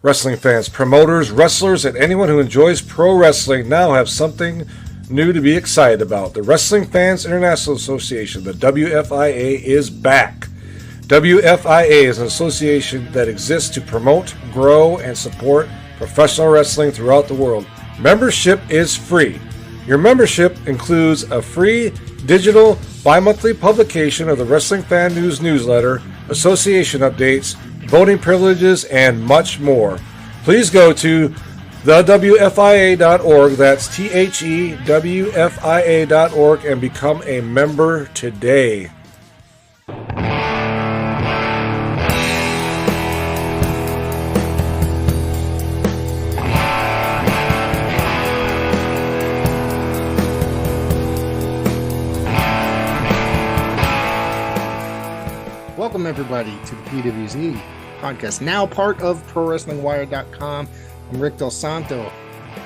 Wrestling fans, promoters, wrestlers, and anyone who enjoys pro wrestling now have something new to be excited about. The Wrestling Fans International Association, the WFIA, is back. WFIA is an association that exists to promote, grow, and support professional wrestling throughout the world. Membership is free. Your membership includes a free digital bi-monthly publication of the Wrestling Fan News newsletter, association updates, voting privileges, and much more. Please go to thewfia.org, that's THEWFIA.org, and become a member today. Welcome, everybody, to the PWZ podcast, now part of ProWrestlingWire.com. I'm Rick Del Santo.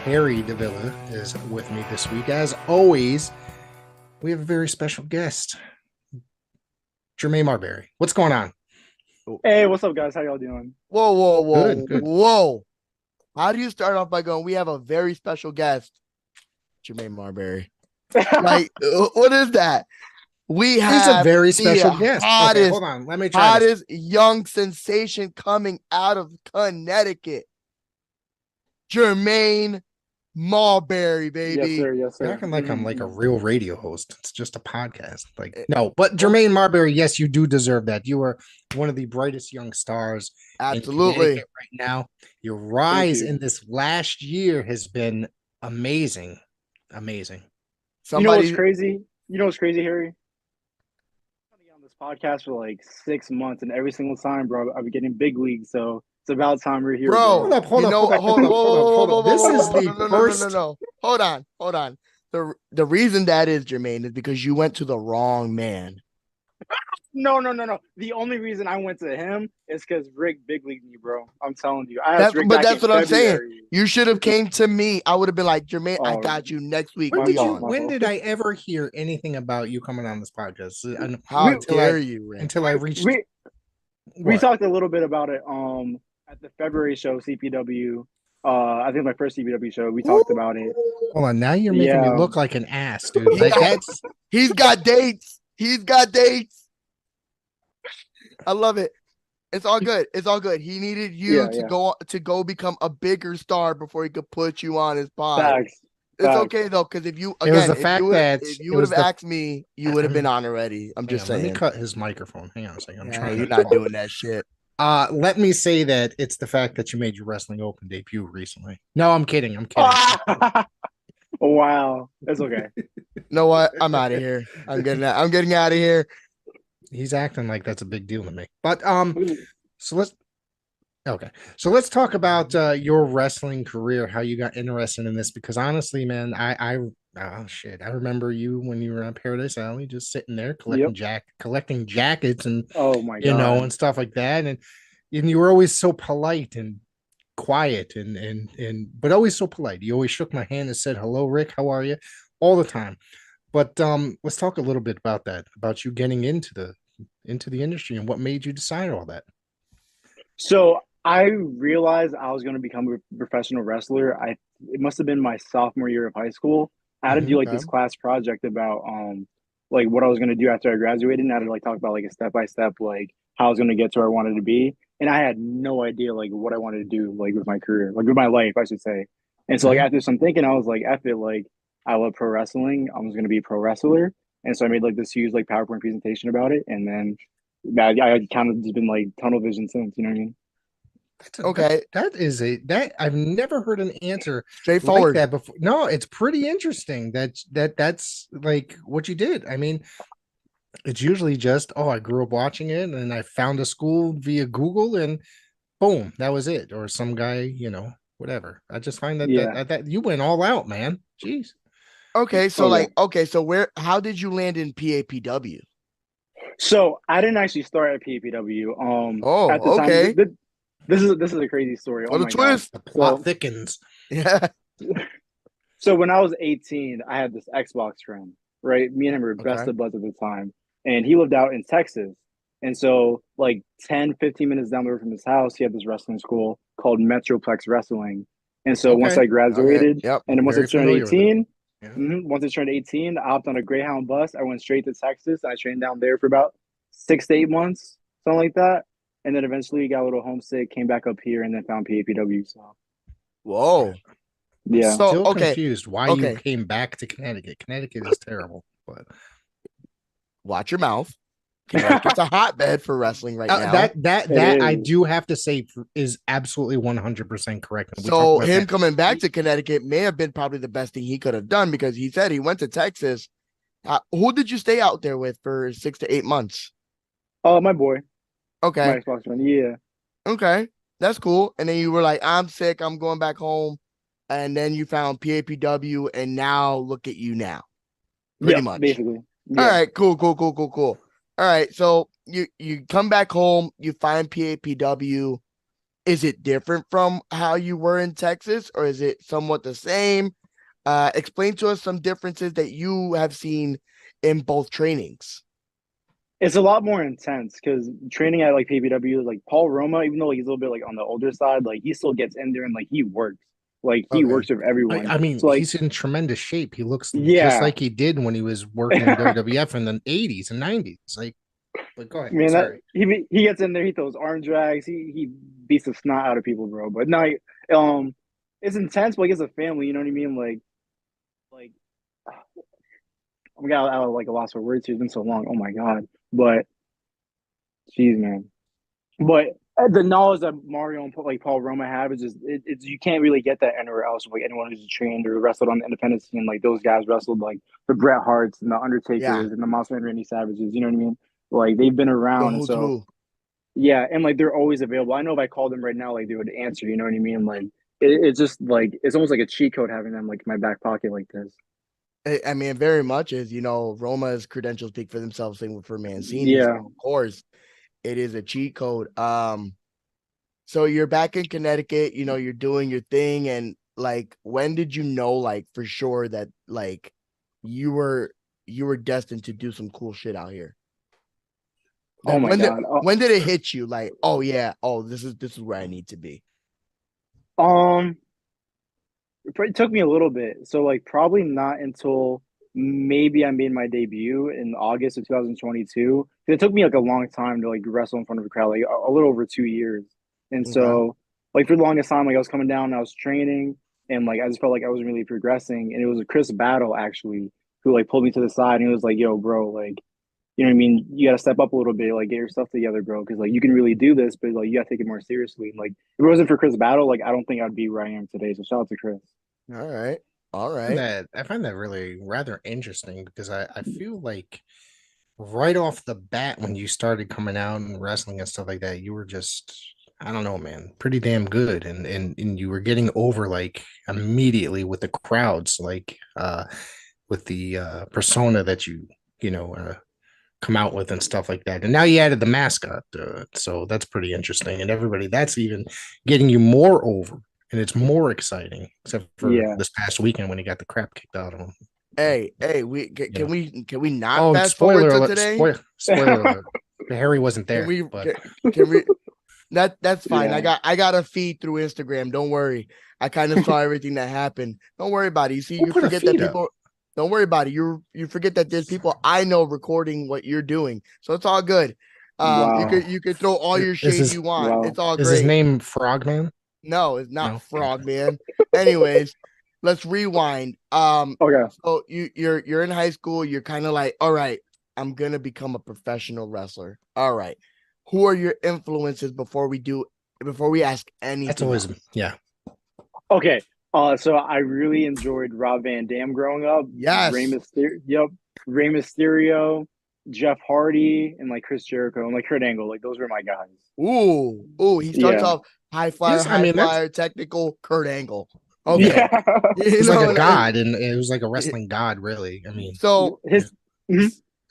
Harry Davila is with me this week. As always, we have a very special guest, Jermaine Marbury. What's going on? Hey, what's up, guys? How y'all doing? Whoa. Good. Whoa. How do you start off by going, we have a very special guest, Jermaine Marbury? Like, what is that? We He's have a very special guest. Hottest, Okay, hold on. Let me try this. hottest young sensation coming out of Connecticut. Jermaine Marbury, baby. Yes, sir. Yes, You're sir. acting like I'm like a real radio host. It's just a podcast. Like, no, but Jermaine Marbury, yes, you do deserve that. You are one of the brightest young stars in Absolutely. Connecticut right now. Your rise you. in this last year has been amazing. Amazing. You know Somebody, what's crazy? Harry? I've been on this podcast for like 6 months, and every single time, bro, I've been getting big leagues. So it's about time we're here, bro. Hold up. Hold on. This is the first. No. Hold on. The reason that is, Jermaine, is because you went to the wrong man. No. The only reason I went to him is because Rick big leagued me, bro. I'm telling you. I asked Rick But back that's in what I'm saying. February. You should have came to me. I would have been like, Jermaine, I Oh, got you next week. When My did fault, you? my When fault. did I ever hear anything about you coming on this podcast? How until dare I- you, Rick? Until I reached. We What? talked a little bit about it at the February show, CPW. I think my first CPW show, we talked about it. Hold on. Now you're making me Yeah. look like an ass, dude. Like that's. He's got dates. I love it. It's all good. He needed you Yeah. to go become a bigger star before he could put you on his pod. Facts. It's Facts. okay though, because if you It was again, the if fact you would, that if it you would was have the- asked me, you would have been on already. I'm just Hang on, saying. Let me cut his microphone. Hang on a second. I'm Yeah, trying. you're to not doing that shit. Let me say that it's the fact that you made your Wrestling Open debut recently. No, I'm kidding. Wow. That's okay. You know what? I'm out of here. I'm getting out of here. He's acting like that's a big deal to me. But so let's talk about your wrestling career, how you got interested in this. Because honestly, man, I remember you when you were on Paradise Alley, just sitting there collecting jackets and Oh my god. you know, and stuff like that. And you were always so polite and quiet and but always so polite. You always shook my hand and said, "Hello, Rick, how are you?" all the time. But let's talk a little bit about that, about you getting into the industry and what made you decide all that. So I realized I was going to become a professional wrestler. It must have been my sophomore year of high school. I had to do like this class project about like what I was going to do after I graduated, and I had to like talk about like a step by step like how I was going to get to where I wanted to be. And I had no idea like what I wanted to do like with my career, like with my life, I should say. And so like after some thinking, I was like, F it, like I love pro wrestling. I was going to be a pro wrestler. And so I made like this huge like PowerPoint presentation about it. And then I kind of just been like tunnel vision since, you know what I mean? Okay. That I've never heard an answer Straightforward. like that before. No, it's pretty interesting that's like what you did. I mean, it's usually just, I grew up watching it and I found a school via Google and boom, that was it. Or some guy, you know, whatever. I just find that you went all out, man. Jeez. Okay, so how did you land in PAPW? So I didn't actually start at PAPW. At the okay. time, this is a crazy story. What a twist! The plot thickens. Yeah. So when I was 18, I had this Xbox friend, right? Me and him were best of buds at the time. And he lived out in Texas. And so like 10, 15 minutes down the road from his house, he had this wrestling school. called Metroplex Wrestling. And so once Okay. I graduated, Yep. and then once I Very turned familiar with it. 18, Yeah. once I turned 18, I hopped on a Greyhound bus. I went straight to Texas. I trained down there for about 6 to 8 months, something like that. And then eventually got a little homesick, came back up here, and then found PAPW. So Whoa. yeah, So Still okay, confused why you okay. came back to Connecticut. Connecticut is terrible, but Watch your mouth. Connecticut's a hotbed for wrestling right now. that I is. do have to say is absolutely 100% correct. And we talked So about him that. coming back to Connecticut may have been probably the best thing he could have done, because he said he went to Texas. Who did you stay out there with for 6 to 8 months? My boy, Okay. my Xbox One. Yeah. Okay. That's cool. And then you were like, I'm sick. I'm going back home. And then you found PAPW, and now look at you now. Pretty much. Basically. Yeah. All right. Cool. All right. So you come back home, you find PAPW. Is it different from how you were in Texas, or is it somewhat the same? Explain to us some differences that you have seen in both trainings. It's a lot more intense because training at like PAPW, like Paul Roma, even though like, he's a little bit like on the older side, like he still gets in there and like he works. Like he Okay. works with everyone. I mean, so, like, he's in tremendous shape. He looks just yeah, like he did when he was working in WWF in the 80s and 90s. Like, but go ahead. man, Sorry. he gets in there, he throws arm drags, he beats the snot out of people, bro. But no, it's intense, but like it's a family, you know what I mean? Like I'm got out of like a loss for words here. It's been so long. Oh my god. But jeez, man. But the knowledge that Mario and like Paul Roma have is just it's you can't really get that anywhere else. Like anyone who's trained or wrestled on the independent scene, like those guys wrestled like the Bret Harts and the Undertakers and the Monster and Randy Savages. You know what I mean? Like they've been around, and so yeah, and like they're always available. I know if I called them right now, like they would answer. You know what I mean? Like it's just like it's almost like a cheat code having them like in my back pocket like this. I mean, it very much is. Roma's credentials speak for themselves. Same for Mancini. Yeah. So of course, it is a cheat code. So you're back in Connecticut. You're doing your thing, and like, when did you know, like, for sure that like you were destined to do some cool shit out here? Like, oh my god! When did it hit you? Like, oh yeah, this is where I need to be. It took me a little bit. So like probably not until maybe I made my debut in August of 2022. It took me like a long time to like wrestle in front of a crowd, like a little over 2 years. And so like for the longest time, like I was coming down and I was training, and like I just felt like I wasn't really progressing. And it was a Chris Battle actually who like pulled me to the side, and he was like, yo, bro, like, you know what I mean? You gotta step up a little bit, like get your stuff together, bro. Cause like you can really do this, but like you gotta take it more seriously. And like if it wasn't for Chris Battle, like I don't think I'd be where I am today. So shout out to Chris. All right. I find that really rather interesting because I feel like right off the bat when you started coming out and wrestling and stuff like that, you were just, I don't know, man, pretty damn good, and you were getting over like immediately with the crowds, like with the persona that you come out with and stuff like that. And now you added the mascot, so that's pretty interesting. And everybody, that's even getting you more over, and it's more exciting, except for this past weekend when he got the crap kicked out of him. Hey, can we not fast spoiler forward alert, to today? Spoiler alert. Harry wasn't there. Can we that's fine. Yeah. I got a feed through Instagram. Don't worry. I kind of saw everything that happened. Don't worry about it. You see, you forget that people. Don't worry about it. You forget that there's people I know recording what you're doing, so it's all good. Wow. You could throw all your shade you want. Wow. It's all great. Is his name Frogman? No, it's not Frogman. Anyways, let's rewind. Okay. So you're in high school. You're kind of like, all right, I'm gonna become a professional wrestler. All right. Who are your influences before we ask anything? That's always Okay. So I really enjoyed Rob Van Dam growing up. Yes. Rey Mysterio, Jeff Hardy, and like Chris Jericho and like Kurt Angle. Like those were my guys. Ooh. He starts off high flyer, technical Kurt Angle. Okay. Yeah. He's like a god, and it was like a wrestling god, really. I mean, so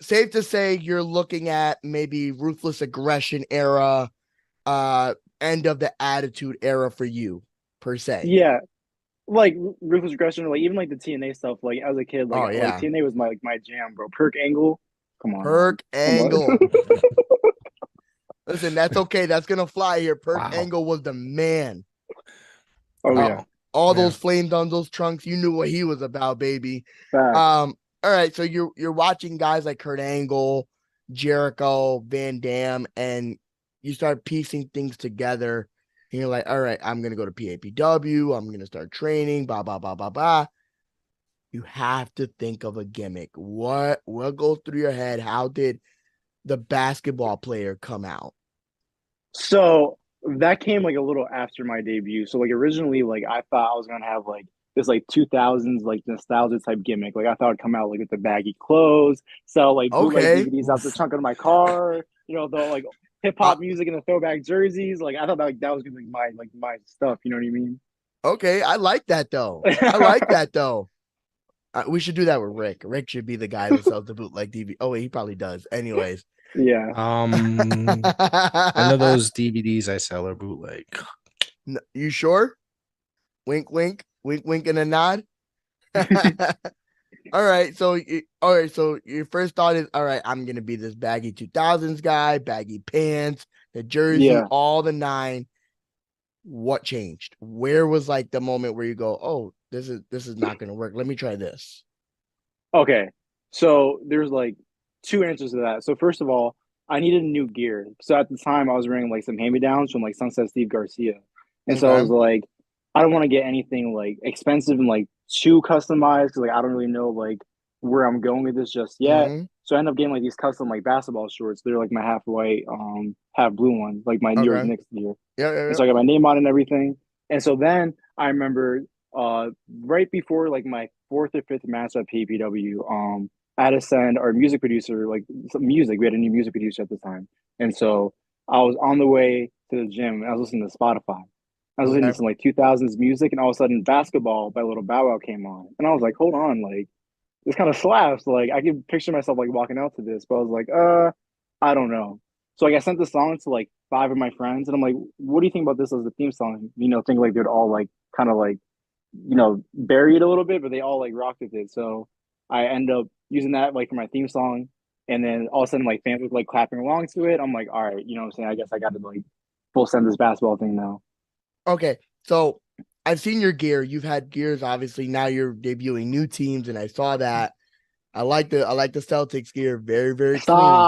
safe to say you're looking at maybe Ruthless Aggression era, end of the Attitude era for you, per se. Yeah. Like Ruthless Aggression, like even like the TNA stuff, like as a kid, like, like TNA was my jam, bro. Perk Angle. Come on. Perk Angle. Listen, that's okay. That's gonna fly here. Perk Angle was the man. Oh Oh, yeah. All Yeah. those flames on those trunks. You knew what he was about, baby. Facts. All right. So you're watching guys like Kurt Angle, Jericho, Van Dam, and you start piecing things together. And you're like, all right, I'm gonna go to PAPW. I'm gonna start training. Blah blah blah blah blah. You have to think of a gimmick. What goes through your head? How did the basketball player come out? So that came like a little after my debut. So like originally, like I thought I was gonna have like this like 2000s like nostalgia type gimmick. Like I thought I'd come out like with the baggy clothes, sell like bootleg Okay. DVDs out the trunk of my car. You know, the like hip hop music and the throwback jerseys. Like I thought that, like that was gonna be like my stuff. You know what I mean? Okay, I like that though. I like that though. We should do that with Rick. Rick should be the guy that sells the bootleg DVD. Oh wait, he probably does. Anyways, Yeah. None of those DVDs I sell are bootleg. You sure? Wink, wink, wink, wink, and a nod. All right, so your first thought is, all right, I'm gonna be this baggy 2000s guy, baggy pants, the jersey, Yeah. all the nine. What changed? Where was like the moment where you go, oh, this is not gonna work. Let me try this. Okay. So there's like two answers to that. So first of all, I needed new gear. So at the time I was wearing like some hand-me-downs from like Sunset Steve Garcia. And so I was Okay. like, I don't want to get anything like expensive and like too customized because like I don't really know like where I'm going with this just yet. Mm-hmm. So I end up getting like these custom like basketball shorts. They're like my half white, half blue one, like my New York Okay. Knicks gear. Yeah. And so I got my name on it and everything. And so then I remember right before like my fourth or fifth match at PPW, I had to send our music producer like some music. We had a new music producer at the time. And so I was on the way to the gym and I was listening to Spotify. I was listening to Okay. some like 2000s music, and all of a sudden Basketball by Little Bow Wow came on. And I was like, hold on, like this kind of slaps. Like I can picture myself like walking out to this, but I was like, I don't know. So like I sent the song to like five of my friends, and I'm like, what do you think about this as a theme song? You know, think like they'd all like kind of like, you know, bury it a little bit, but they all like rocked with it. So I end up using that like for my theme song. And then all of a sudden like fans were like clapping along to it. I'm like, all right, you know what I'm saying? I guess I got to like full send this basketball thing now. Okay. So I've seen your gear. You've had gears, obviously. Now you're debuting new teams, and I saw that. I like the Celtics gear. Very, very clean.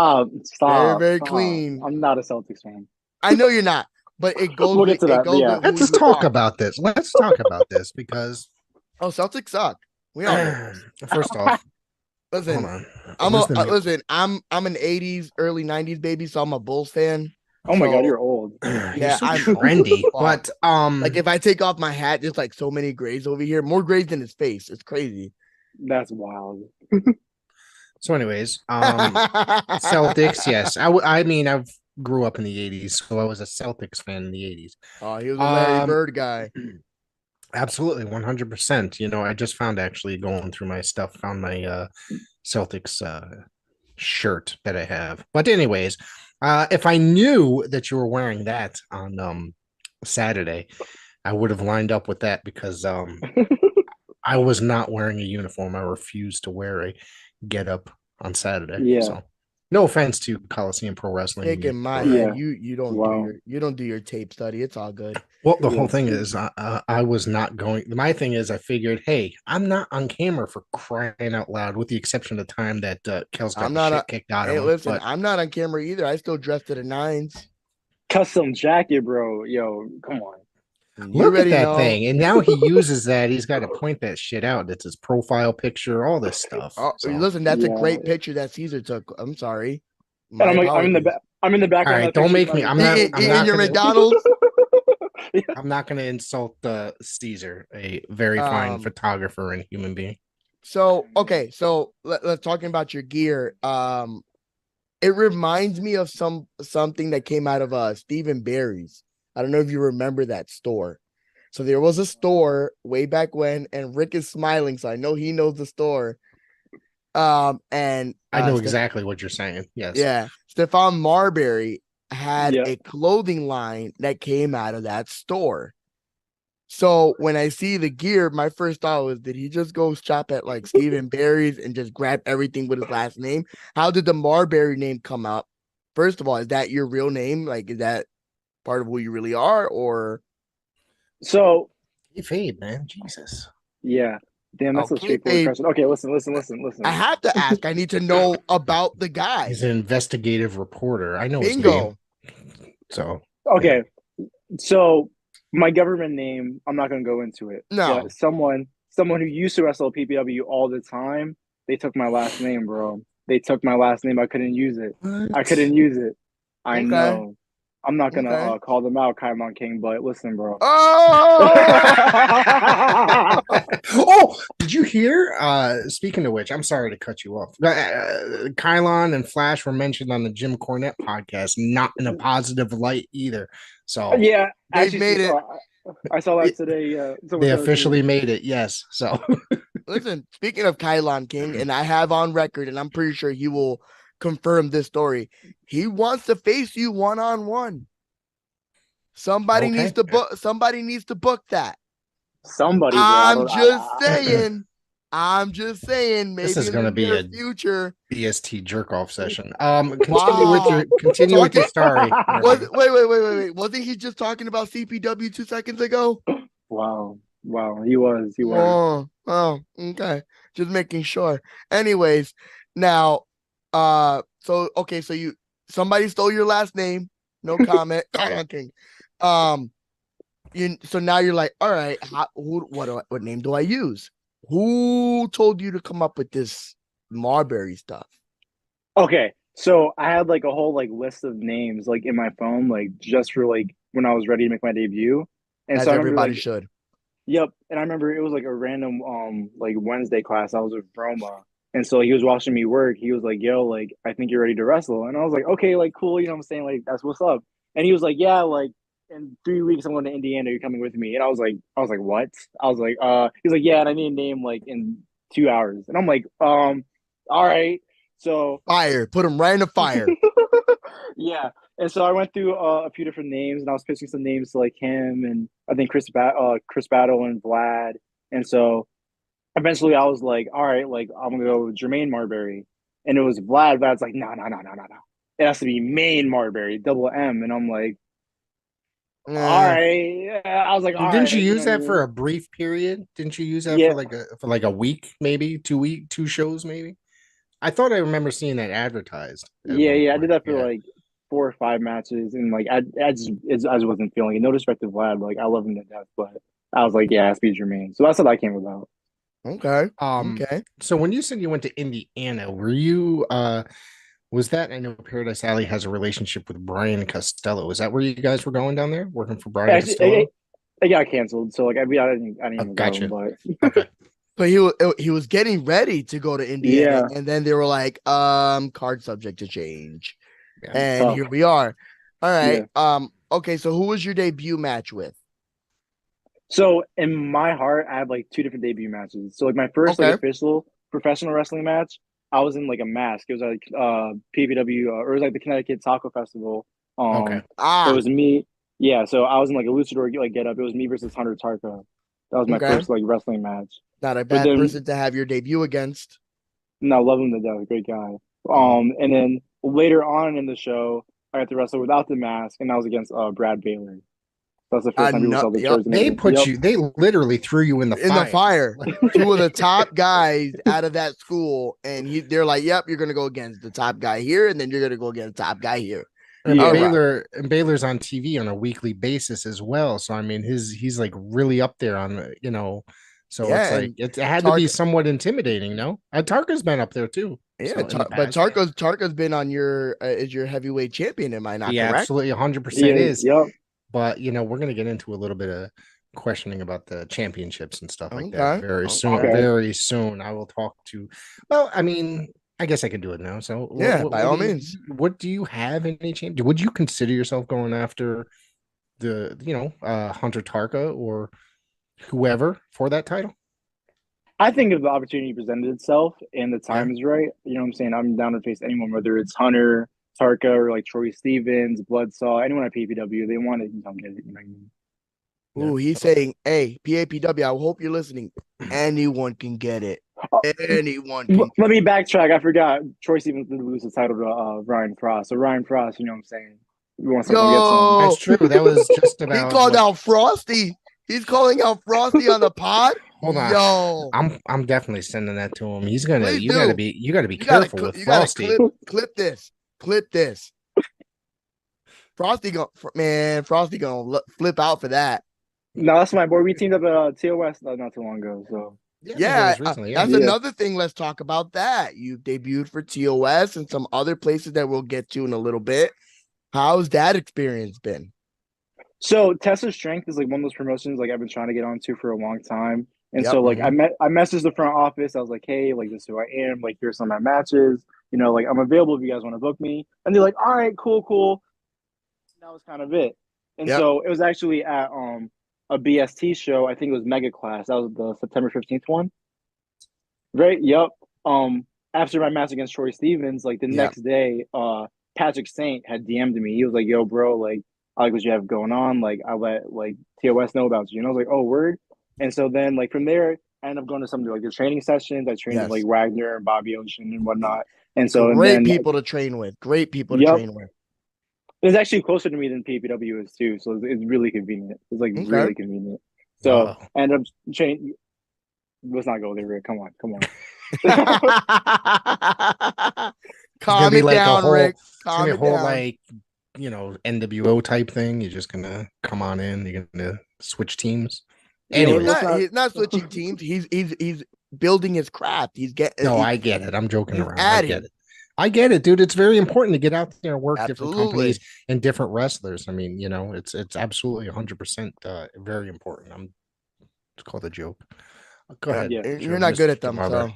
Very, very Stop. clean. I'm not a Celtics fan. I know you're not, but it goes We'll with get to that, but yeah. who Let's you talk are. about this. Let's talk about this because Oh, Celtics suck. We all know this. first off, Listen, hold on. listen. I'm an '80s, early '90s baby, so I'm a Bulls fan. Oh my So, God, you're old. Yeah, I'm trendy, but like if I take off my hat, there's like so many grays over here, more grays than his face. It's crazy. That's wild. So, anyways, Celtics. Yes, I mean, I've grew up in the '80s, so I was a Celtics fan in the '80s. Oh, he was a Larry Bird guy. Absolutely, 100%. You know, I just found actually going through my stuff, found my Celtics shirt that I have. But anyways, if I knew that you were wearing that on Saturday, I would have lined up with that because I was not wearing a uniform. I refused to wear a get up on Saturday. Yeah. So no offense to Coliseum Pro Wrestling. Kick in my Yeah. head. You don't Wow. you don't do your tape study. It's all good. Well, the whole Yeah. thing is I was not going. My thing is I figured, hey, I'm not on camera for crying out loud, with the exception of the time that Kel's got I'm the not shit kicked out of Hey, him. listen, But I'm not on camera either. I still dress to the nines. Custom jacket, bro. Yo, come on. You look at already that know. thing. And now he uses that. He's got to point that shit out. That's his profile picture, all this stuff. Oh, So, listen, that's a Yeah. great picture that Caesar took. I'm sorry. And I'm like, I'm in the apologies. back. I'm in the all background. right, don't make me. I'm not. I'm In not your gonna, McDonald's. I'm not going to insult Caesar, a very fine photographer and human being. So okay, so let's talking about your gear. It reminds me of something that came out of Stephen Barry's. I don't know if you remember that store. So there was a store way back when, and Rick is smiling, so I know he knows the store. And I know exactly what you're saying. Yes. Yeah, Stephon Marbury had Yeah. a clothing line that came out of that store. So when I see the gear, my first thought was, did he just go shop at like Stephen Barry's and just grab everything with his last name? How did the Marbury name come up? First of all, is that your real name? Like, is that part of who you really are? Or So Fade, man. Jesus. Yeah. Damn, that's a Okay, straightforward question. Okay, listen. I have to ask. I need to know about the guy. He's an investigative reporter. I know his Bingo. name. So Okay, so my government name, I'm not gonna go into it. No. But someone who used to wrestle PPW all the time, they took my last name, bro. They took my last name. I couldn't use it. I couldn't use it. I Okay. know. I'm not gonna Okay. call them out, Kaimon King, but listen, bro. Oh! Oh, did you hear? Speaking of which, I'm sorry to cut you off. Kylon and Flash were mentioned on the Jim Cornette podcast, not in a positive light either. So Yeah, They've actually, made it. I saw that today. They officially made it. Yes. So Listen, speaking of Kylon King, and I have on record, and I'm pretty sure he will confirm this story. He wants to face you one-on-one. Somebody Okay. needs to book. Somebody needs to book that. somebody. I'm just saying. Maybe this is going to be be a future BST jerk off session. Continue with your story. Wait. Wasn't he just talking about CPW 2 seconds ago? Wow. He was. Oh, okay. Just making sure. Anyways, now, so somebody stole your last name. No comment. King. So now you're like, all right, what name do I use? Who told you to come up with this Marbury stuff? Okay, so I had like a whole like list of names like in my phone, like just for like when I was ready to make my debut. And As so I remember, everybody like, should. Yep, and I remember it was like a random like Wednesday class. I was with Broma, and so he was watching me work. He was like, "Yo, like I think you're ready to wrestle," and I was like, "Okay, like cool." You know what I'm saying? Like that's what's up. And he was like, "Yeah, like in 3 weeks I'm going to Indiana. You're coming with me." And I was like, "What?" I was like, He's like, "Yeah, and I need a name like in 2 hours." And I'm like, all right." So Fire, put him right in the fire. yeah. And so I went through a few different names, and I was pitching some names to like him, and I think Chris Battle and Vlad. And so eventually, I was like, all right, like I'm gonna go with Jermaine Marbury, and it was Vlad. Vlad's like, no. It has to be Maine Marbury, double M. And I'm like, all right. I was like, all didn't right. you use that know, for a brief period? Didn't you use that Yeah. for like a week, maybe 2 shows, maybe? I thought I remember seeing that advertised. Yeah. I did that for Yeah. like 4 or 5 matches, and like I just wasn't feeling it. No disrespect to Vlad, like I love him to death, but I was like, yeah, it's be Jermaine. So that's how that came about. Okay. Okay. So when you said you went to Indiana, were you was that, I know Paradise Alley has a relationship with Brian Costello. Is that where you guys were going down there, working for Brian Costello? It got canceled, so like I didn't even gotcha. go, but Okay. So he was getting ready to go to Indiana, Yeah. and then they were like, card subject to change. Yeah, and tough. here we are. All right. Yeah. Okay, so who was your debut match with? So in my heart, I have like 2 different debut matches. So like my first like official professional wrestling match, I was in like a mask. It was like PVW, or it was like the Connecticut Taco Festival. Okay. It was me. Yeah, so I was in like a luchador like get up. It was me versus Hunter Tarka. That was my first like wrestling match. Not a bad person to have your debut against. No, love him to death. Great guy. And then later on in the show, I got to wrestle without the mask, and that was against Brad Baylor. That's the first time people saw the jersey. They put you. They literally threw you in the fire. 2 of the top guys out of that school, and they're like, "Yep, you're gonna go against the top guy here, and then you're gonna go against the top guy here." And Baylor's on TV on a weekly basis as well. So I mean, he's like really up there on So it's like it had to be somewhat intimidating, no? Tarka's been up there too. Yeah, but Tarka's been on is your heavyweight champion. Am I not correct? Absolutely, 100% is. Yep. But we're gonna get into a little bit of questioning about the championships and stuff like that very soon. Very soon, I will talk to. Well, I mean, I guess I can do it now. So by all means. What do you have any change? Would you consider yourself going after the Hunter Tarka or whoever for that title? I think if the opportunity presented itself and the time is right, you know what I'm saying? I'm down to face anyone, whether it's Hunter, Tarka, or like Troy Stevens, Bloodsaw, anyone at PPW. They want it, you don't get it. You know what I mean? Ooh, he's saying, hey, PAPW, I hope you're listening. Anyone can get it. Anyone can. Let me backtrack. I forgot. Troy Stevens did lose the title to Ryan Frost. So Ryan Frost, you know what I'm saying? We want someone to get some. That's true. That was just about. He called out Frosty. He's calling out Frosty on the pod. Hold on. Yo, I'm definitely sending that to him. He's gonna. Please You gotta do. be. You gotta be you gotta careful with you gotta Frosty. clip this. Clip this. Frosty gonna flip out for that. No, that's my boy. We teamed up at TOS not too long ago. So Yeah, recently, that's Yeah. another thing. Let's talk about that. You debuted for TOS and some other places that we'll get to in a little bit. How's that experience been? So Tessa Strength is like one of those promotions like I've been trying to get onto for a long time. And Yep. so like I messaged the front office. I was like, hey, like this is who I am. Like here's some of my matches. You know, like I'm available if you guys want to book me. And they're like, all right, cool. That was kind of it. And Yep. so it was actually at a BST show. I think it was Mega Class. That was the September 15th one. Right? Yep. After my match against Troy Stevens, like the next day, Patrick Saint had DM'd me. He was like, yo, bro, like I like what you have going on. Like I let like TOS know about you. And I was like, oh, word. And so then like from there, I ended up going to some like the training sessions. I trained with like Wagner and Bobby Ocean and whatnot. And so Great people to train with. Great people to train with. It's actually closer to me than PPW is too, so it's really convenient. It's like really convenient. So I ended up training. Let's not go there, Rick. Come on. Calm it down, Rick. Calm it down. Like NWO type thing. You're just gonna come on in. You're gonna switch teams. Anyway, he's not switching teams. He's building his craft. He's getting. No, I get it. I'm joking around. I get it, dude. It's very important to get out there and work different companies and different wrestlers. I mean, it's absolutely 100% very important. It's called a joke. Go ahead. Yeah. You're not good at them, so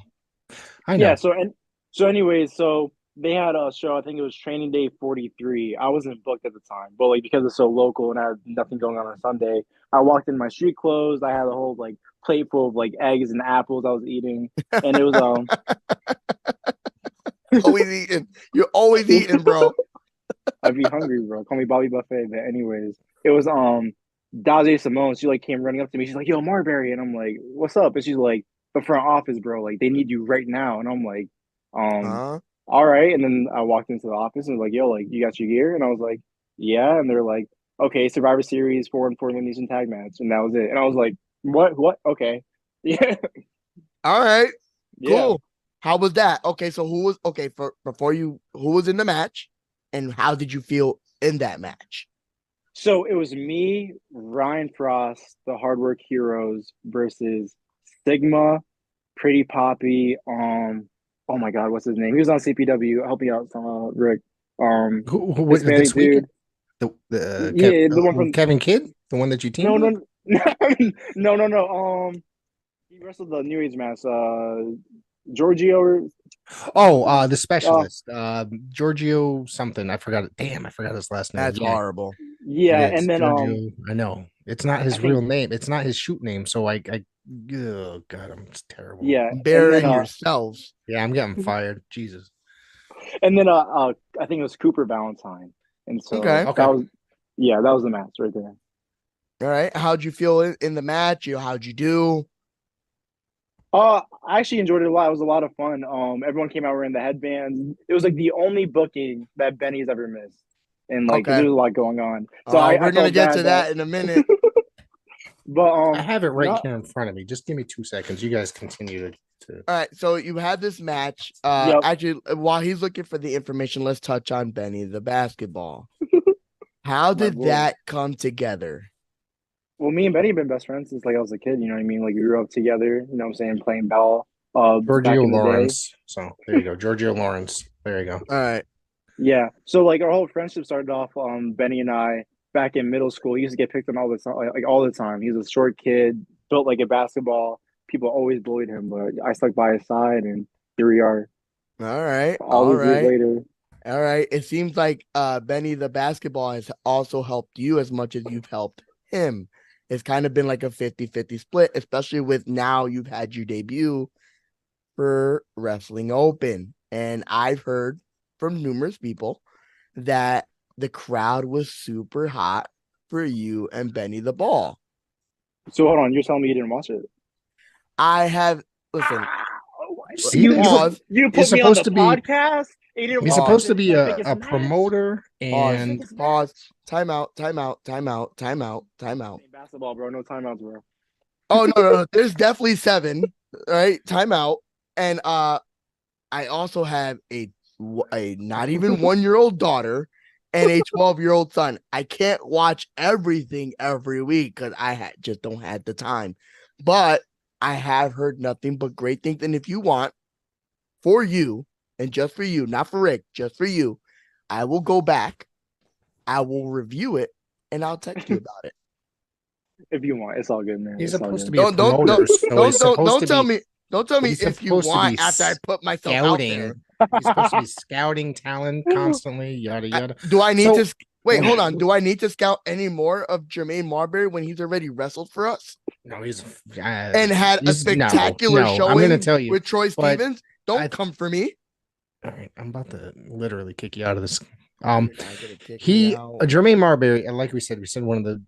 I know. Yeah. So anyways, so they had a show. I think it was Training Day 43. I wasn't booked at the time, but like because it's so local and I had nothing going on Sunday, I walked in my street clothes. I had a whole like plate full of like eggs and apples I was eating, and it was always eating. You're always eating, bro. I'd be hungry, bro. Call me Bobby Buffet. But anyways, it was Daze Simone. She like came running up to me. She's like, "Yo, Marbury," and I'm like, "What's up?" And she's like, "The front office, bro. Like they need you right now." And I'm like, all right. And then I walked into the office and was like, "Yo, like you got your gear?" And I was like, "Yeah." And they're like, "Okay, Survivor Series 4 and 4 elimination tag match," and that was it. And I was like, "What? Okay, yeah, all right, cool." Yeah. How was that? Okay, so who was in the match, and how did you feel in that match? So it was me, Ryan Frost, the Hard Work Heroes versus Sigma, Pretty Poppy. Oh my God, what's his name? He was on CPW. Help me out, Rick. Who was this dude? The one from Kevin Kidd, the one that you teamed with? No. He wrestled the New Age match. Giorgio. The specialist. Giorgio something. I forgot it. Damn, I forgot his last name. That's horrible. Yeah, and then Giorgio, I know it's not his real name. It's not his shoot name. So oh God, it's terrible. Yeah, burying yourselves. Yeah, I'm getting fired. Jesus. And then I think it was Cooper Valentine. And so that was the match right there. All right. How'd you feel in the match? How'd you do? I actually enjoyed it a lot. It was a lot of fun. Everyone came out wearing the headbands. It was like the only booking that Benny's ever missed. And like there was a lot going on. So we're gonna get to that in a minute. But I have it right here in front of me. Just give me 2 seconds. You guys continue to All right, so you had this match. Actually, while he's looking for the information, let's touch on Benny, the basketball. How did that come together? Well, me and Benny have been best friends since like I was a kid, you know what I mean? Like we grew up together, you know what I'm saying, playing ball. Giorgio Lawrence. So there you go. Giorgio Lawrence. There you go. All right. Yeah. So like our whole friendship started off Benny and I back in middle school. He used to get picked on all the time. He was a short kid, built like a basketball. People always bullied him, but I stuck by his side and here we are. All right. All these years later. All right. It seems like Benny the basketball has also helped you as much as you've helped him. It's kind of been like a 50-50 split, especially with now you've had your debut for Wrestling Open. And I've heard from numerous people that the crowd was super hot for you and Benny the Ball. So hold on, you're telling me you didn't watch it? I have, listen. You put me on the podcast? Aiden He's Ross supposed to is be the a, biggest a match. promoter Pause. and Biggest Pause. match. Time out. Time out. Time out. Time out. Time out. Basketball, bro. No timeouts, bro. Oh no. There's definitely 7. Right. Time out. And I also have a not even 1-year-old daughter and a 12-year-old son. I can't watch everything every week because just don't have the time. But I have heard nothing but great things. And if you want, for you and just for you, not for Rick, just for you, I will go back, I will review it, and I'll text you about it. If you want, it's all good, man. he's It's all supposed to good. be a Don't don't promoter, don't so he's don't supposed don't to tell be me. Don't tell me he's if you supposed to be want after I put myself out there. scouting. He's supposed to be scouting talent constantly, yada yada. Do I need So- to wait? Hold on. Do I need to scout any more of Jermaine Marbury when he's already wrestled for us No, he's and had a he's- spectacular no, showing I'm gonna tell you with Troy but Stevens? Don't come for me. All right, I'm about to literally kick you out of this. You're not gonna kick me out. Jermaine Marbury, and like we said one of the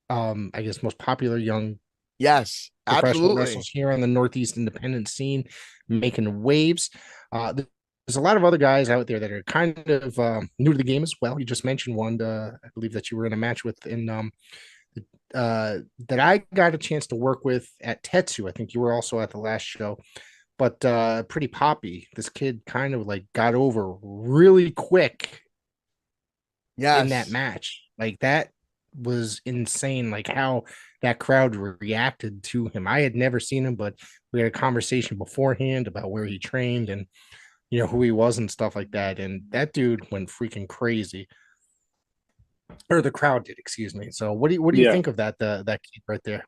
I guess most popular young Yes, professional absolutely. wrestlers here on the Northeast independent scene, making waves. There's a lot of other guys out there that are kind of new to the game as well. You just mentioned one, I believe that you were in a match with in that I got a chance to work with at Tetsu. I think you were also at the last show. But Pretty Poppy, this kid kind of like got over really quick in that match. Like that was insane, like how that crowd reacted to him. I had never seen him, but we had a conversation beforehand about where he trained and who he was and stuff like that. And that dude went freaking crazy. Or the crowd did, excuse me. So what do you think of that kid right there?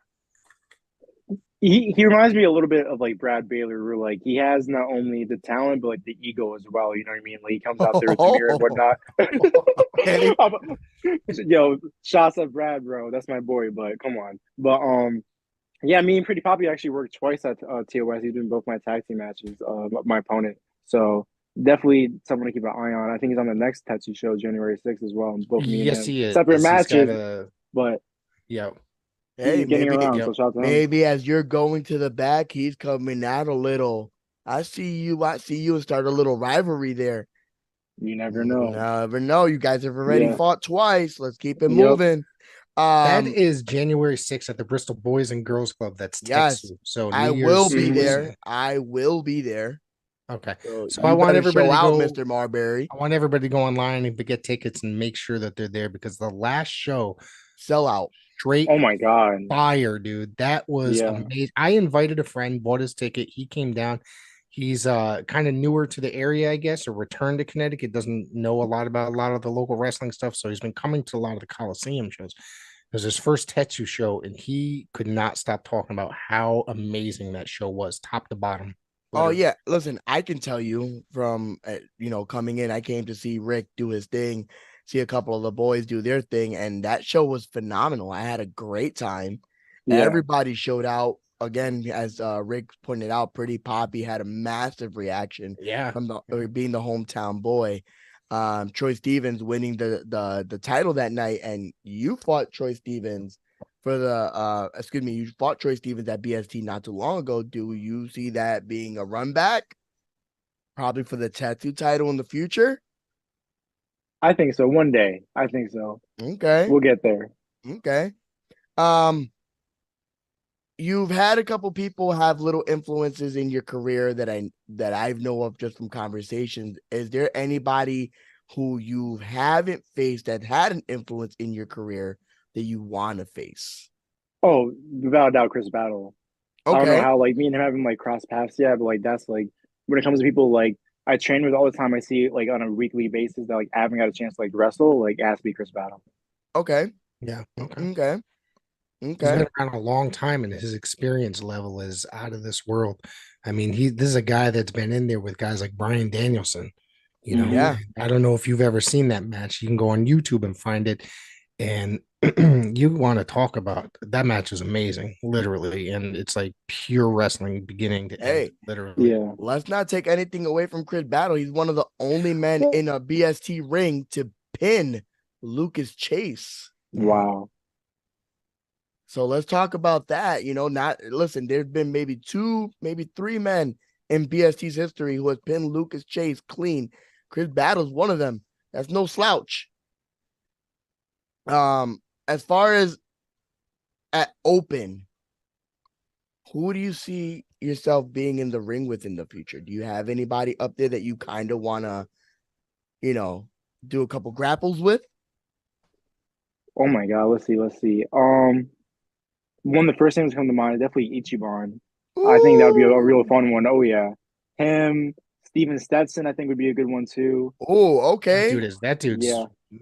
He reminds me a little bit of like Brad Baylor, where like he has not only the talent but like the ego as well. You know what I mean? Like he comes out there with the mirror and whatnot. Yo, shots at Brad, bro. That's my boy. But come on. But yeah, me and Pretty Poppy actually worked twice at TOS. He's been both my tag team matches. My opponent. So definitely someone to keep an eye on. I think he's on the next Tetsu show, January 6th as well. And both me and him He is. separate matches. But yeah. Hey, getting maybe, around, so shout out to him. maybe as you're going to the back, he's coming out a little. I see you and start a little rivalry there. You never know. Never know. You guys have already fought twice. Let's keep it moving. That is January 6th at the Bristol Boys and Girls Club. That's Texas. So I will be there. I will be there. Okay. So I want everybody to go, Mr. Marbury. I want everybody to go online and get tickets and make sure that they're there because the last show sell out. Straight oh my god, fire, dude. That was amazing. I invited a friend, bought his ticket. He came down. He's kind of newer to the area, I guess, or returned to Connecticut. Doesn't know a lot about a lot of the local wrestling stuff. So he's been coming to a lot of the Coliseum shows. It was his first Tetsu show, and he could not stop talking about how amazing that show was, top to bottom. Literally. Oh yeah, listen, I can tell you from coming in, I came to see Rick do his thing, see a couple of the boys do their thing, and that show was phenomenal. I had a great time. Yeah. Everybody showed out. Again, as Rick pointed out, Pretty Poppy had a massive reaction. Yeah, from being the hometown boy. Troy Stevens winning the title that night, and you fought Troy Stevens for the you fought Troy Stevens at BST not too long ago. Do you see that being a run back? Probably for the tattoo title in the future? I think so. One day. I think so. Okay. We'll get there. Okay. You've had a couple people have little influences in your career that I know of just from conversations. Is there anybody who you haven't faced that had an influence in your career that you want to face? Oh, without a doubt, Chris Battle. Okay. I don't know how like me and him haven't like crossed paths yet, but like that's like when it comes to people like I train with all the time, I see like on a weekly basis that like I haven't got a chance to like wrestle, like ask me Chris Battle. Okay. Yeah. Okay. He's been around a long time, and his experience level is out of this world. I mean, this is a guy that's been in there with guys like Bryan Danielson. You know, yeah. I don't know if you've ever seen that match. You can go on YouTube and find it. And you want to talk about that match is amazing, literally, and it's like pure wrestling beginning to end, literally. Yeah. Let's not take anything away from Chris Battle. He's one of the only men in a BST ring to pin Lucas Chase. Wow. So let's talk about that. There's been maybe 2, maybe 3 men in BST's history who has pinned Lucas Chase clean. Chris Battle's one of them. That's no slouch. As far as at open, who do you see yourself being in the ring with in the future? Do you have anybody up there that you kind of want to, do a couple grapples with? Oh my God, let's see. One of the first things that come to mind is definitely Ichiban. I think that would be a real Ooh. fun one. Oh yeah, him, Steven Stetson, I think would be a good one too. Oh, okay. That dude's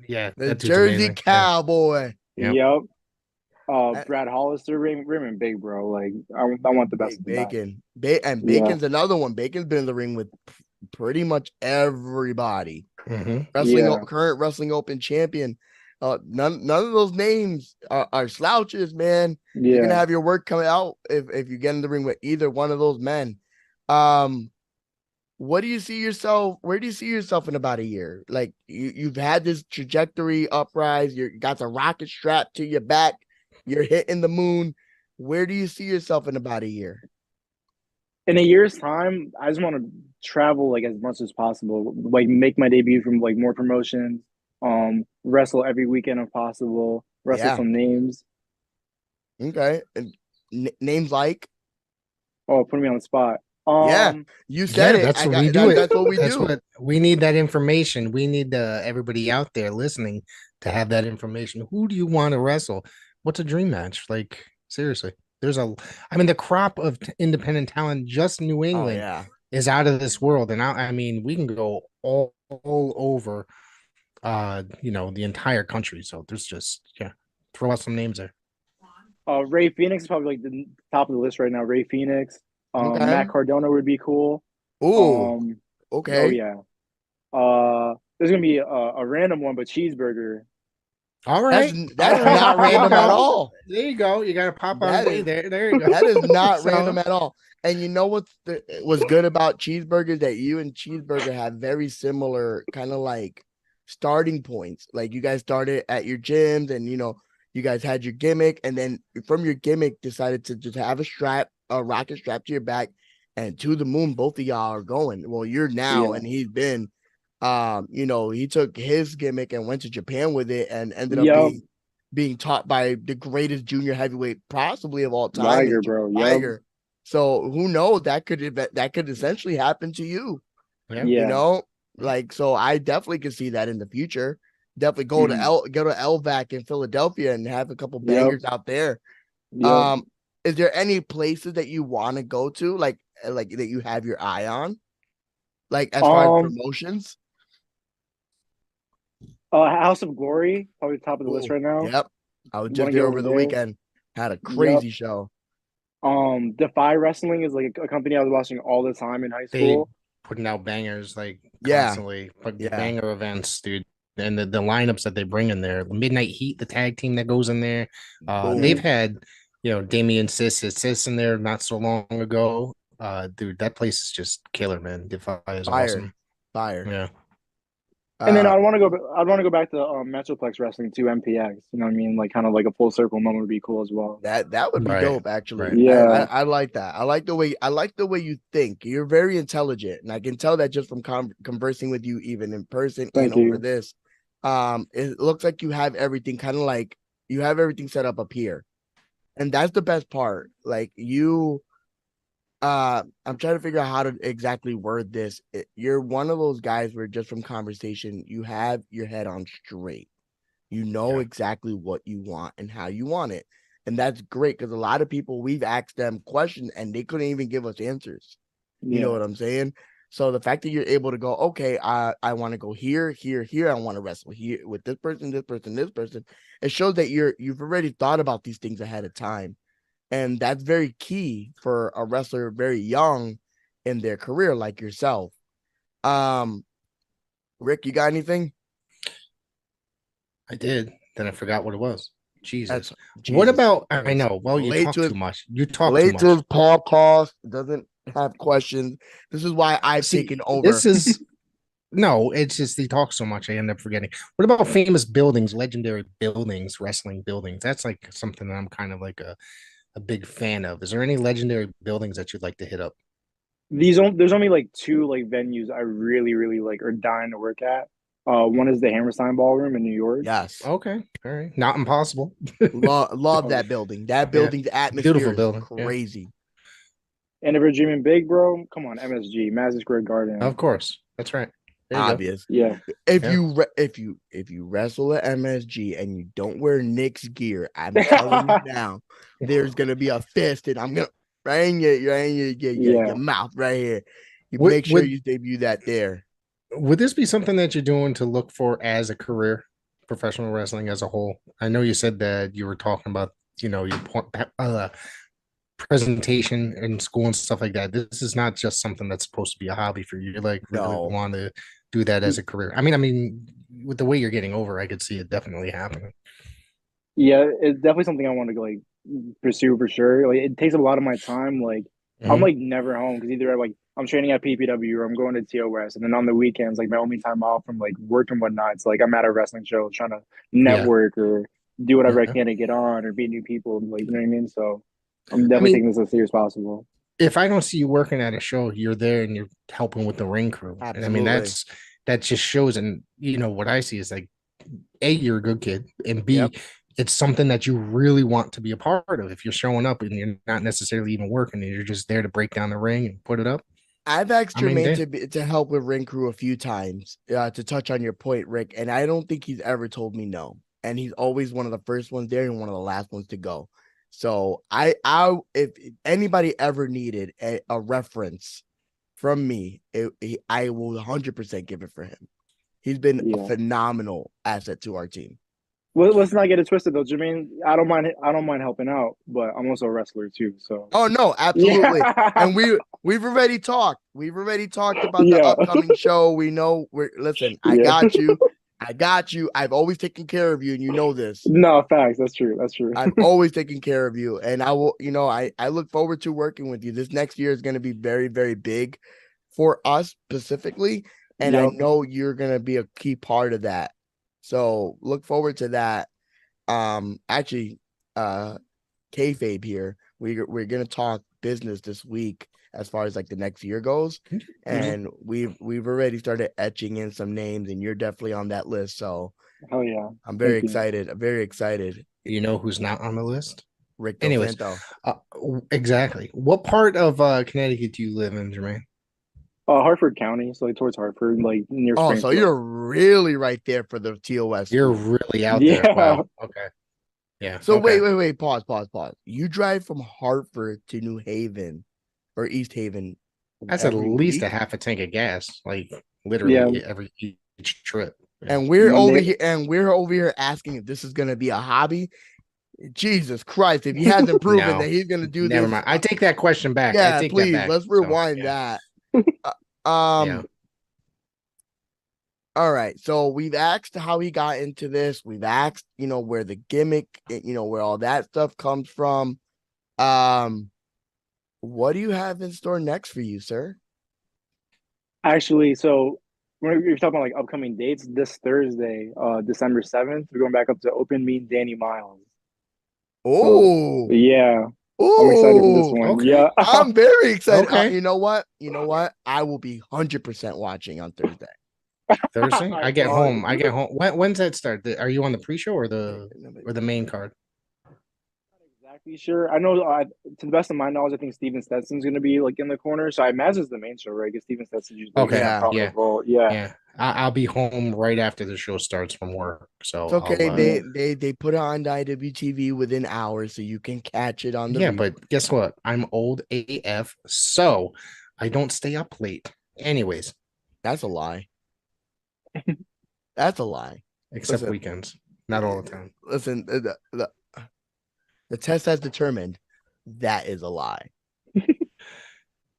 Yeah, The that dude's Jersey amazing. Yeah. Cowboy. Yep. yep. That- Brad Hollister, Raymond Big, bro. Like I want the best Big of the best. Bacon. Yeah, Bacon's another one. Bacon's been in the ring with pretty much everybody. yeah, Current Wrestling Open champion. None of those names are slouches, man. You're gonna yeah. have your work coming out if you get in the ring with either one of those men. What do you see yourself? Where do you see yourself in about a year? Like you've had this trajectory uprise. You got the rocket strapped to your back. You're hitting the moon. Where do you see yourself in about a year? In a year's time, I just want to travel like as much as possible. Like make my debut from like more promotions. Wrestle every weekend if possible. Wrestle Yeah. some names. Okay. And names like? Oh, put me on the spot. Yeah, you said it. That's what we do. That's what we That's do. what we need. That information. We need everybody out there listening to have that information. Who do you want to wrestle? What's a dream match? Like seriously, the crop of independent talent just New Oh England yeah. is out of this world, and I mean we can go all over, the entire country. So there's just throw out some names there. Ray Phoenix is probably like the top of the list right now. Ray Phoenix. Okay. Matt Cardona would be cool. Oh, Oh okay. yeah. There's gonna be a random one, but Cheeseburger. All That's right, that's all right. not There you random at go. all. There you go. You got to pop on That way is there. There you go. that is not So- random at all. And you know what's good about Cheeseburger, that you and Cheeseburger have very similar kind of like starting points. Like you guys started at your gyms, and you guys had your gimmick, and then from your gimmick decided to just have a rocket strap to your back, and to the moon. Both of y'all are going. Well, you're now, Yeah. and he's been. He took his gimmick and went to Japan with it, and ended up Yup. being taught by the greatest junior heavyweight possibly of all time, Liger, in bro. Yup. Liger. So who knows? That could essentially happen to you. Yeah. Yeah. So I definitely could see that in the future. Definitely go to LVAC in Philadelphia and have a couple Yup. bangers out there. Yup. Is there any places that you want to go to, like that you have your eye on, like as far as promotions? House of Glory, probably top of the list right now. Yep, I was Wanna just get there over over the there. weekend. Had a Yup. crazy show. Defy Wrestling is like a company I was watching all the time in high They school. putting out bangers like Yeah. constantly, but Yeah. banger events, dude. And the lineups that they bring in there, the Midnight Heat, the tag team that goes in there. Boom. They've had, Damian Sis in there not so long ago. Dude, that place is just killer, man. Defy is awesome. Fire. Yeah. And then I'd want to go back to Metroplex Wrestling too, MPX. You know what I mean? Like kind of like a full circle moment would be cool as well. That would be Right, dope, actually. right. Yeah. I like that. I like the way you think. You're very intelligent, and I can tell that just from conversing with you, even in person Thank and over you. this. It looks like you have everything kind of like you have everything set up here, and that's the best part. Like you. I'm trying to figure out how to exactly word this. You're one of those guys where just from conversation, you have your head on straight. You know exactly what you want and how you want it. And that's great, because a lot of people, we've asked them questions and they couldn't even give us answers. You know what I'm saying? So the fact that you're able to go, okay, I want to go here. I want to wrestle here with this person. It shows that you've already thought about these things ahead of time. And that's very key for a wrestler very young in their career, like yourself. Rick, you got anything? I did. Then I forgot what it was. Jesus. Jesus. What about? I know. Well, you Late talk to too much. You talk too Late much. to his podcast, doesn't have questions. This is why I've taken over. This is no. It's just he talks so much. I end up forgetting. What about famous buildings, legendary buildings, wrestling buildings? That's like something that I'm kind of like a big fan of. Is there any legendary buildings that you'd like to hit up? there's only like two like venues I really really like are dying to work at. One is the Hammerstein Ballroom in New York. Yes. Okay. All right. Not impossible. Love Oh, that building. That Yeah. building's atmosphere Beautiful is building. Yeah. crazy. and if you're dreaming big, bro, come on, MSG, Madison Square Garden. Of course. That's right. There you go. Obvious. Yeah, If Yeah. if you wrestle at MSG and you don't wear Knicks gear, I'm telling you now, there's gonna be a fist, and I'm gonna right in your yeah. mouth right here. You Would- make sure would- you debut that there. Would this be something that you're doing to look for as a career, professional wrestling as a whole? I know you said that you were talking about, your presentation in school and stuff like that. This is not just something that's supposed to be a hobby for you. You like really No. want to do that as a career. I mean, with the way you're getting over, I could see it definitely happening. Yeah, it's definitely something I want to like pursue for sure. Like it takes a lot of my time. Like I'm Mhm. like never home because either like I'm training at PPW or I'm going to TOS, and then on the weekends, like my only time off from like work and whatnot, it's like I'm at a wrestling show trying to Yeah. network or do whatever I Yeah. can to get on or meet new people. Like you know what I mean? So I'm I definitely mean, taking this as serious as possible. if I don't see you working at a show, you're there and you're helping with the ring crew. And I mean, Absolutely. that just shows. And what I see is like, A, you're a good kid, and B, Yep. it's something that you really want to be a part of. If you're showing up and you're not necessarily even working and you're just there to break down the ring and put it up. I've asked I mean, Jermaine to help with ring crew a few times to touch on your point, Rick, and I don't think he's ever told me no. And he's always one of the first ones there and one of the last ones to go. So if anybody ever needed a reference from me, I will 100% give it for him. He's been a Yeah. phenomenal asset to our team. Well, let's not get it twisted though, Jermaine. I don't mind. I don't mind helping out, but I'm also a wrestler too. So. Oh no, absolutely. Yeah. And we've already talked. We've already talked about the Yeah. upcoming show. We know listen, I Yeah. got you. I got you. I've always taken care of you, and you know this. No, facts. That's true. That's true. I've always taken care of you. And I will, I look forward to working with you. This next year is going to be very, very big for us specifically. And I Yep. know you're going to be a key part of that. So look forward to that. Actually, kayfabe here. We're gonna talk business this week as far as like the next year goes, and we've already started etching in some names, and you're definitely on that list. So Hell yeah. I'm very Thank you. excited. I'm very excited. You know who's not on the list? Rick Del Anyways, Santo. exactly. What part of Connecticut do you live in, Jermaine? Hartford County, so like towards Hartford, like near Oh, so Springfield. you're really right there for the TOS. You're school. really out Yeah. there. Wow. Okay. Yeah. So okay. wait. Pause. You drive from Hartford to New Haven or East Haven. That's at every least week? a half a tank of gas, like literally Yeah. every each trip. Yeah. And we're Monday- over here asking if this is gonna be a hobby. Jesus Christ, if he hasn't proven No, that he's gonna do Never this. mind. I take that question back. I Yeah, take please, that back. let's rewind yeah. that. Yeah. All right. So we've asked how he got into this. We've asked, where the gimmick, where all that stuff comes from. What do you have in store next for you, sir? Actually, so when you're talking about like upcoming dates, this Thursday, December 7th, we're going back up to Open Meet Danny Miles. Oh, Yeah, I'm excited for this one. okay. Yeah. I'm very excited. Okay. You know what? I will be 100% watching on Thursday. Thursday. I get Oh, home. When's that start? Are you on the pre-show or the main card? Exactly sure. I know to the best of my knowledge, I think Steven Stetson's going to be like in the corner. So I imagine it's the main show, right? Because Steven Stetson's usually Okay, in a prominent role. Yeah. Yeah. I'll be home right after the show starts from work. So It's okay. I'll, They put it on IWTV within hours, so you can catch it on the. yeah, but guess what? I'm old AF, so I don't stay up late. Anyways, That's a lie. That's a lie. except Listen. weekends, not all the time. Listen, the test has determined that is a lie.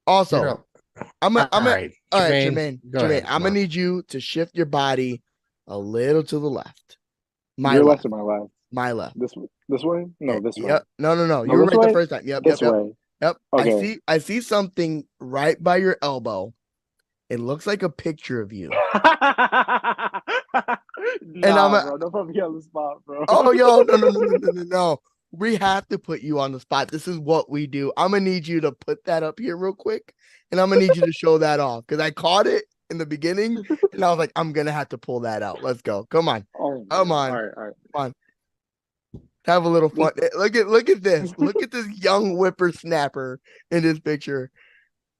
Also, You're- all right, Jermaine, Jermaine, go ahead, I'm come gonna on. need you to shift your body a little to the left. My Your left. left or my left? My left. This way? No, this way. Yep. No. No, You were this right the way? first time. Yep. This way. Yep. Okay. I see something right by your elbow. It looks like a picture of you. Nah, I'm bro, don't put me on the spot, bro. Oh, yo, no. we have to put you on the spot. This is what we do. I'm gonna need you to put that up here real quick, and I'm gonna need you to show that off because I caught it in the beginning, and I was like, I'm gonna have to pull that out. Let's go. Come on, come on, all right. come on. Have a little fun. Look at this. Look at this young whippersnapper in this picture.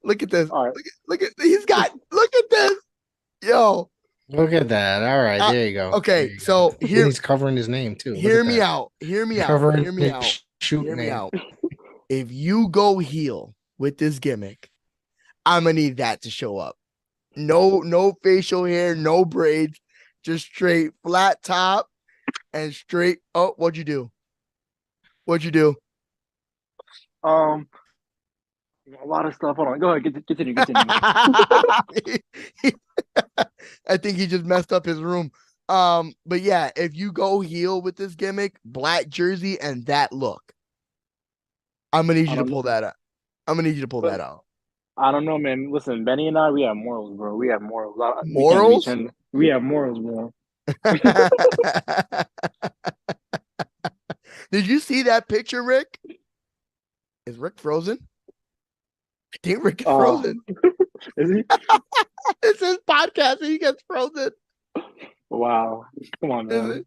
Look at this. All right. Look at look at this. Yo. Look at that. All right, there you go. Okay, you so go. here he's covering his name too. Hear me out. Hear me out. Covering Hear me out. Shoot Hear me name. out. If you go heel with this gimmick, I'm gonna need that to show up. No facial hair, no braids, just straight flat top and straight. Oh, what'd you do? What'd you do? A lot of stuff. Hold on. Go ahead. Continue. I think he just messed up his room. But yeah, if you go heel with this gimmick, black jersey and that look, I'm gonna need you to pull that out. I'm gonna need you to pull that out. I don't know, man. Listen, Benny and I, we have morals, bro. We have morals. Morals? We have morals, bro. Did you see that picture, Rick? Is Rick frozen? I think Rick is frozen. Is he? It's his podcast and he gets frozen. Wow. Come on, man.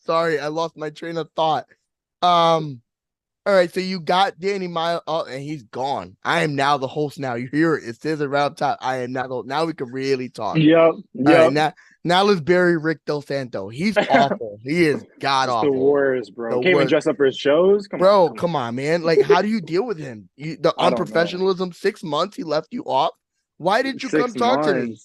Sorry, I lost my train of thought. All right, so you got Danny Miles. Oh, and he's gone. I am now the host now. You hear it. It says around top. I am now we can really talk. Yep. All right, now let's bury Rick Del Santo. He's awful. He is god awful. The worst, bro. Can't even dress up for his shows. Come on, man. Like, how do you deal with him? The unprofessionalism. 6 months he left you off. Why did you come talk to me?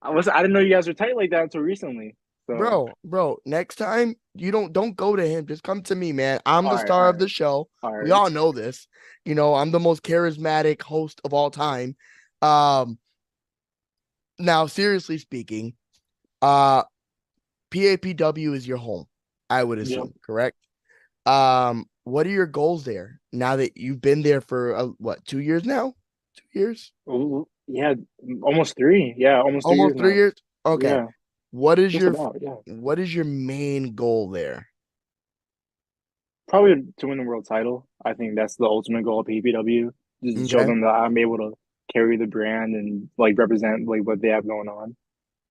I didn't know you guys were tight like that until recently. So. Bro, next time you don't go to him. Just come to me, man. I'm the star of the show. We all know this. You know, I'm the most charismatic host of all time. Now, seriously speaking, PAPW is your home, I would assume, correct? What are your goals there now that you've been there for 2 years now? 2 years? Yeah, almost 3. Yeah, almost 3 years. Okay. Yeah. What is your main goal there? Probably to win the world title. I think that's the ultimate goal of PPW. Just show them that I'm able to carry the brand and like represent like what they have going on.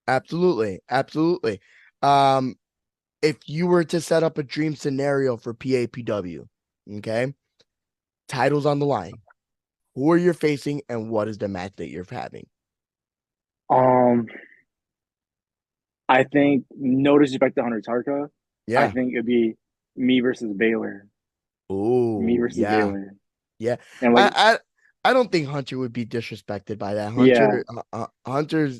Absolutely. If you were to set up a dream scenario for PAPW, okay, titles on the line, who are you facing and what is the match that you're having? I think no disrespect to Hunter Tarka. Yeah. I think it'd be me versus Baylor. Ooh, me versus Baylor. Yeah. And like I don't think Hunter would be disrespected by that. Hunter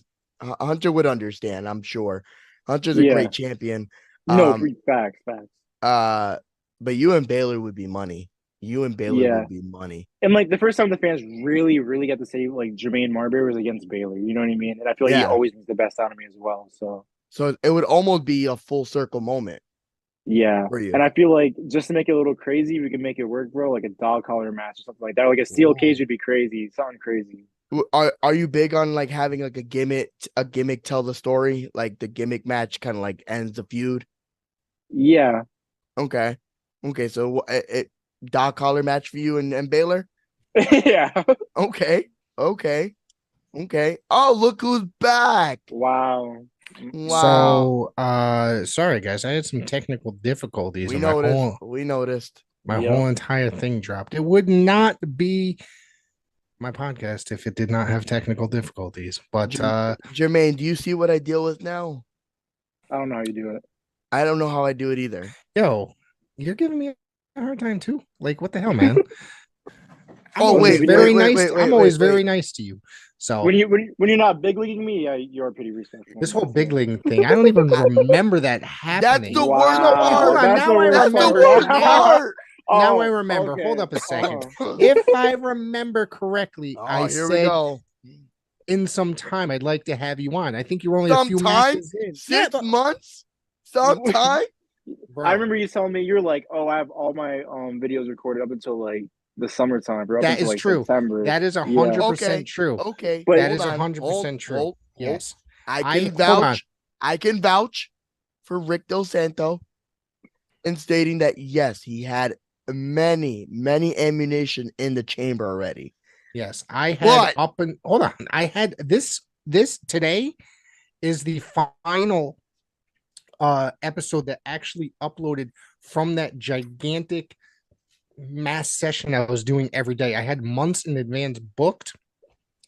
would understand, I'm sure. Hunter's a great champion. No, facts. But you and Baylor would be money. Would be money. And like the first time the fans really, really got to say like Jermaine Marbury was against Baylor. You know what I mean? And I feel like he always makes the best out of me as well. So it would almost be a full circle moment. Yeah. And I feel like just to make it a little crazy, we can make it work, bro. Like a dog collar match or something like that. Like a steel cage would be crazy. Something crazy. Are you big on like having like a gimmick tell the story? Like the gimmick match kind of like ends the feud? Yeah. Okay. So dog collar match for you and Baylor? Yeah. Okay. Oh, look who's back. Wow. So, sorry guys, I had some technical difficulties. We noticed. My whole entire thing dropped. It would not be my podcast if it did not have technical difficulties. But Jermaine, do you see what I deal with now? I don't know how you do it. I don't know how I do it either. Yo, you're giving me a hard time too. Like, what the hell, man? I'm always very nice to you. So when you're not big leaguing me, you're pretty respectful. This whole big league thing, I don't even remember that happening. That's the worst part. That's the worst part. Now I remember. Okay. Hold up a second. If I remember correctly, I said in some time I'd like to have you on. I think you were only a few matches in. 6 months. Sometime. I remember you telling me you're like, I have all my videos recorded up until like the summertime, bro. That is true. September. That is 100% true. Okay, but that is 100% true. Yes, I can vouch. I can vouch. for Rick Del Santo in stating that yes, he had many ammunition in the chamber already. Yes, I had But hold on. I had this today is the final episode that actually uploaded from that gigantic mass session I was doing every day. I had months in advance booked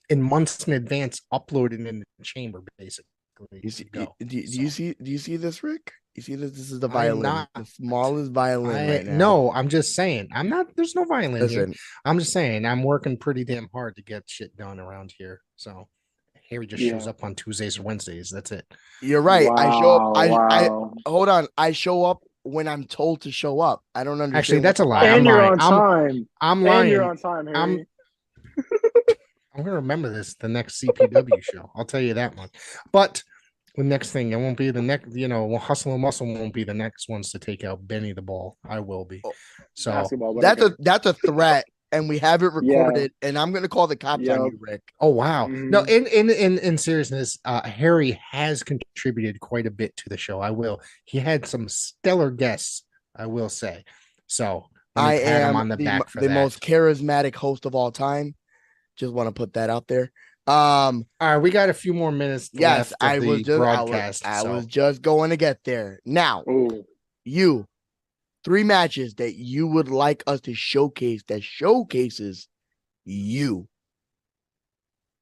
and months in advance uploaded in the chamber, basically. you see, do you see this, Rick? You see this? This is the violin, not, the smallest violin right now. No, I'm just saying. I'm not. There's no violin here. Listen, I'm just saying. I'm working pretty damn hard to get shit done around here. So Harry just shows up on Tuesdays or Wednesdays. That's it. You're right. Wow, I show up. I wow. hold on. I show up when I'm told to show up. I don't understand. Actually, that's a lie. And I'm you're lying. on time. I'm lying. And you're on time, Harry. I'm gonna remember this the next CPW show. I'll tell you that much. But the next thing, it won't be the next. Hustle and Muscle won't be the next ones to take out Benny the Ball. I will be. So that's a threat, and we have it recorded. And I'm gonna call the cops on you, Rick. Oh wow! No, in seriousness, Harry has contributed quite a bit to the show. I will. He had some stellar guests. I will say. So I am on the most charismatic host of all time. Just want to put that out there. All right, we got a few more minutes. Yes, I was just going to get there. Now, you 3 matches that you would like us to showcase that showcases you.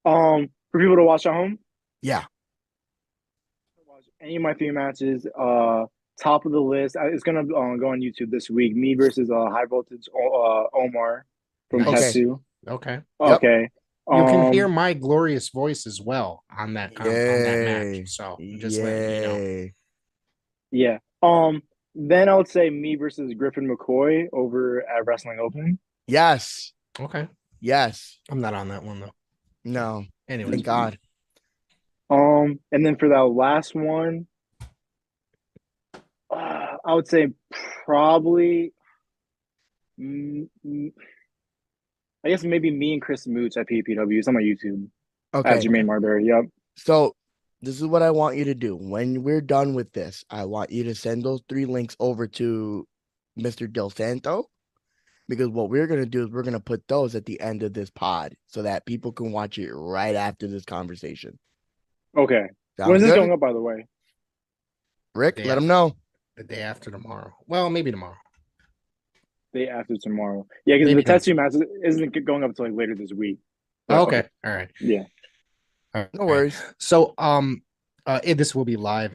For people to watch at home. Yeah. Any of my 3 matches. Top of the list. It's gonna go on YouTube this week. Me versus High Voltage Omar from Tetsu. Okay. Okay. You can hear my glorious voice as well on that match. So just letting you know. Yeah. Then I would say me versus Griffin McCoy over at Wrestling Open. Yes. Okay. Yes. I'm not on that one though. No. Anyway, thank God. And then for that last one, I would say probably. I guess maybe me and Chris Mooch at PPW. It's on my YouTube. Okay. At Jermaine Marbury. Yep. So this is what I want you to do. When we're done with this, I want you to send those 3 links over to Mr. Del Santo, because what we're going to do is we're going to put those at the end of this pod so that people can watch it right after this conversation. Okay. When is this going up, by the way? Rick, let them know. The day after tomorrow. Well, maybe tomorrow. Day after tomorrow. Yeah, because the Tetsu match isn't going up until like later this week. Okay. All right. Yeah. All right. No worries. So this will be live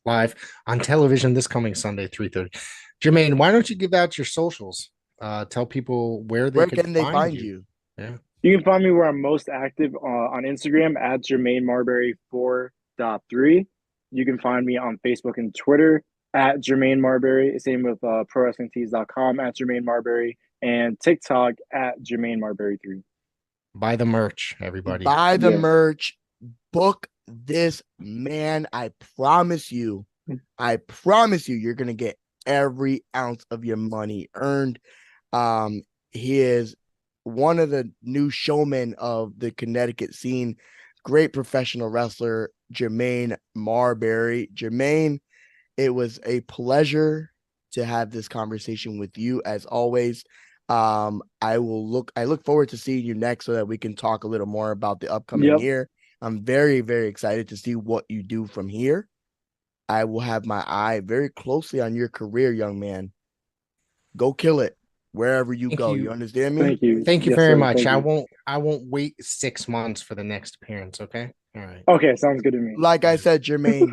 on television this coming Sunday, 3:30. Jermaine, why don't you give out your socials? Tell people where can they find you? Yeah. You can find me where I'm most active on Instagram at Jermaine Marbury 4.3. You can find me on Facebook and Twitter at Jermaine Marbury. Same with ProWrestlingTees.com at Jermaine Marbury, and TikTok at Jermaine Marbury 3. Buy the merch, everybody. Buy the merch. Book this man. I promise you, you're gonna get every ounce of your money earned. He is one of the new showmen of the Connecticut scene. Great professional wrestler, Jermaine Marbury. Jermaine, it was a pleasure to have this conversation with you as always. I look forward to seeing you next so that we can talk a little more about the upcoming year. I'm very, very excited to see what you do from here. I will have my eye very closely on your career, young man. Go kill it wherever you go. You understand me? Thank you very much. I won't wait 6 months for the next appearance. Okay. All right. Okay. Sounds good to me. Like I said, Jermaine,